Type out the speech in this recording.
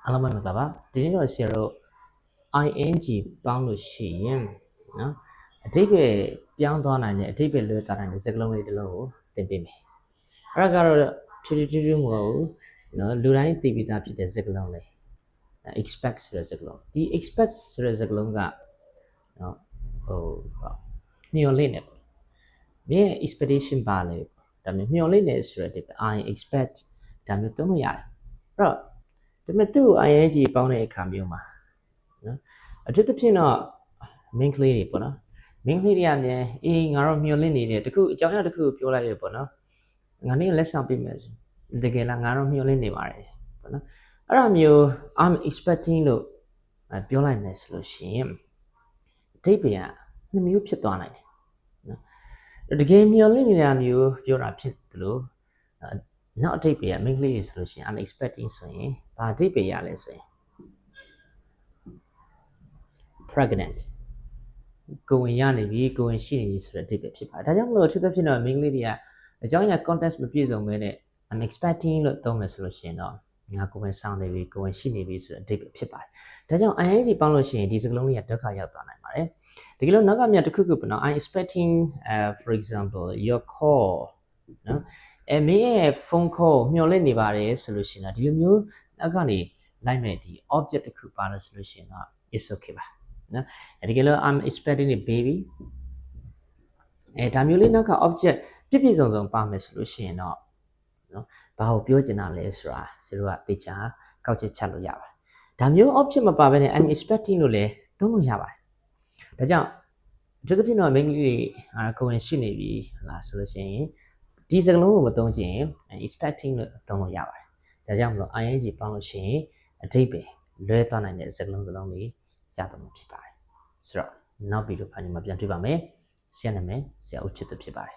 အားလုံးပဲမင်္ဂလာပါဒီနေ့တော့ဆရာတို့ ing ပေါင်းလို့ရှိရင်နော်အဓိပ္ပာယ်ပြောင်းသွားနိုင်တဲ့အဓိပ္ပာယ်လွဲသွားနိုင်တဲ့စကားလုံးလေးတစ်လုံးကိုသင်ပေးမယ်အဲ့ဒါကတော့ထူးထူးမဟုတ်ဘူးနော်လူတိုင်းသိပြီးသားဖြစ်တဲ့စကားလုံးလေး expect ဆိုတဲ့စကားလုံးဒီ expect ဆိုတဲ့စကားလုံးကနော်မျှော်လင့်နေပေါ့မင်း expectation ပါလေဒါမျိုးမျှော်လင့်နေဆိုတဲ့ I expect ဒါမျိုးသုံးလို့ရတယ်အဲ့တော့ဒါပေမဲ့သူ့ ing ပေါင်းတဲ့အခါမျိုးမှာနော်အထူးသဖြင့်တော့ main ကလေးတွေပေါ့နော် main ကလေးတွေအမြဲအေးငါတို့မျှော်လင့်နေတယ်တခုအကြောင်းအရာတခုပြောလိုက်ရပေါ့နော်ငါနေ့လက်ဆောင်ပေးမယ်တကယ်လားငါတို့မျှော်လင့်နေပါတယ်ပေါ့နော်အဲ့ဒါမျိုး I'm expecting လို့ပြောလိုက်မယ်ဆိုလို့ရှိရင်အဓိပ္ပာယ်ကနှစ်မျိုးဖြစ်သွားနိုင်တယ်နော်တကယ်မျှော်လင့်နေတာမျိုးပြောတာဖြစ်တယ်လို့နောက်အဓိပ္ပာယ်က main ကလေးတွေဆိုလို့ရှိရင် I'm expecting ဆိုရင်ဘာအဓိပ္ပာယ်ရလဲဆိုရင် pregnant ကိုဝင်ရနေပြီကိုဝင်ရှိနေပြီဆိုတဲ့အဓိပ္ပာယ်ဖြစ်ပါတယ်ဒါကြောင့်မလို့အထူးသဖြင့်တော့ main ကလေးတွေကအကြောင်းအရာ context မပြည့်စုံဘဲနဲ့ I'm expecting လို့သုံးမယ်ဆိုလို့ရှိရင်တော့ငါကိုဝင်ဆောင်နေပြီကိုဝင်ရှိနေပြီဆိုတဲ့အဓိပ္ပာယ်ဖြစ်ပါတယ်ဒါကြောင့် ing ပေါင်းလို့ရှိရင်ဒီစကားလုံးလေးကဒုက္ခရောက်သွားနိုင်ပါတယ်တကယ်လို့နောက်ကမြတ်တစ်ခုခုပေါ့နော် I'm expecting for example your call နော်မင်းရဲ့ phone call မျှော်လင့်နေပါတယ်ဆိုလို့ရှိရင်တော့ဒီလိုမျိုးနောက်ကနေလိုက်မဲ့ဒီ object တစ်ခုပါလို့ဆိုလို့ရှိရင်တော့ it's okay ပါနော်တကယ်လို့ I'm expecting a baby ဒါမျိုးလေးနောက်က object ပြည့်စုံပါမယ်ဆိုလို့ရှိရင်တော့နော်ဘာကိုပြောချင်တာလဲဆိုတာဆရာတို့ကသိချာကောက်ချက်ချလို့ရပါတယ်ဒါမျိုး object မပါဘဲနဲ့ I'm expecting လို့လည်းသုံးလို့ရပါတယ်ဒါကြောင့်ဒီကဖြစ်တော့ main လေးတွေကိုဝင်ရှိနေပြီလားဆိုလို့ရှိရင်ဒီစကားလုံးကိုမသုံးချင် expecting လို့သုံးလို့ရပါတယ်ဒါကြောင့်မလို့ ing ပေါင်းလို့ရှိရင်အဓိပ္ပာယ်လွဲသွားနိုင်တဲ့စကားလုံးလေးရတော့မှာဖြစ်ပါတယ်ဆိုတော့နောက်ဗီဒီယိုဖိုင်မှာပြန်တွေ့ပါမယ်ဆရာနာမည်ဆရာဦးချစ်သူဖြစ်ပါတယ်